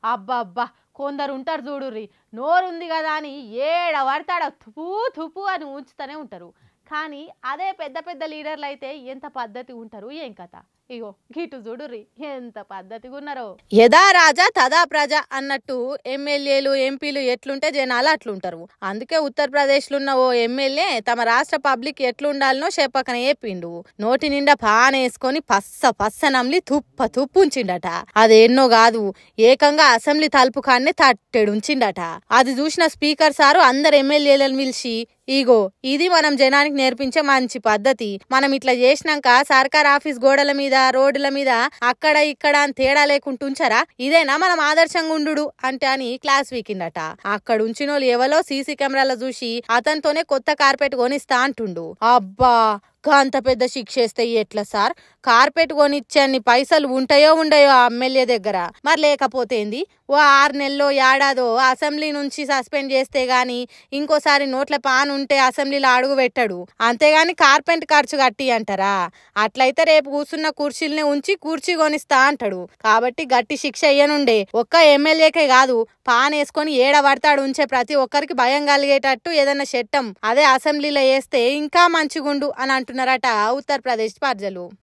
అబ్బబ్బా! కొందరుంటారు జూడుర్రి. నోరుంది గదా అని ఏడ పడితే ఆడ తుపు తుపు అని ఊంచుతూనే ఉంటారు. కానీ అదే పెద్ద పెద్ద లీడర్‌లయితే ఎంత పద్ధతిగా ఉంటారు ఏం కథ. ఇగో గిటు జూడుర్రి ఎంత పద్ధతిగున్నారో. యథా రాజా తదా ప్రజ అన్నట్టు ఎమ్మెల్యేలు, ఎంపీలు ఎట్లుంటే జనాలు అట్లుంటారు. అందుకే ఉత్తరప్రదేశ్‌లో ఉన్న ఓ ఎమ్మెల్యే తమ రాష్ట్ర పబ్లిక్ ఎట్లుండాలనో చెప్పకనే చెప్పిండు. నోటి నిండా పానేసుకొని పస్స పస్స నమిలి తుప్ప తుప్పు ఉంచిండట. అదేన్నో కాదు, ఏకంగా అసెంబ్లీ తలుపు కాన్నే తట్టెడుంచిండట. అది చూసిన స్పీకర్ సారు అందరు ఎమ్మెల్యేలను పిలిచి, ఇగో ఇది మనం జనానికి నేర్పించే మంచి పద్ధతి. మనం ఇట్లా చేసినాక సర్కార్ ఆఫీస్ గోడల మీద, రోడ్ల మీద అక్కడ ఇక్కడ అని తేడా లేకుంటుంచారా? ఇదేనా మనం ఆదర్శంగా ఉండు అంటే అని క్లాస్ వీకిందట. అక్కడ ఉంచినోళ్ళు ఎవరో సీసీ కెమెరాలో చూసి అతనితోనే కొత్త కార్పెట్ కొనిస్తా అంటుండు. అబ్బా, అంత పెద్ద శిక్ష వేస్తే ఎట్లా సార్? కార్పెట్ కొనిచ్చే అన్ని పైసలు ఉంటాయో ఉండయో ఆ ఎమ్మెల్యే దగ్గర? మరి లేకపోతే ఏంది? ఓ 6 నెలలో ఏడాదో అసెంబ్లీ నుంచి సస్పెండ్ చేస్తే గాని ఇంకోసారి నోట్ల పాన్ ఉంటే అసెంబ్లీలో అడుగు పెట్టాడు. అంతేగాని కార్పెట్ ఖర్చు కట్టి అంటారా? అట్లయితే రేపు కూర్చున్న కుర్చీలనే ఉంచి కుర్చీ కొనిస్తా అంటాడు. కాబట్టి గట్టి శిక్ష అయ్యనుండే. ఒక్క ఎమ్మెల్యేకే కాదు, పాన్ వేసుకొని ఏడ పడతాడు ఉంచే ప్రతి ఒక్కరికి భయం కలిగేటట్టు ఏదైనా చట్టం అదే అసెంబ్లీలో వేస్తే ఇంకా మంచిగుండు అని అంటున్నారట ఉత్తరప్రదేశ్ ప్రజలు.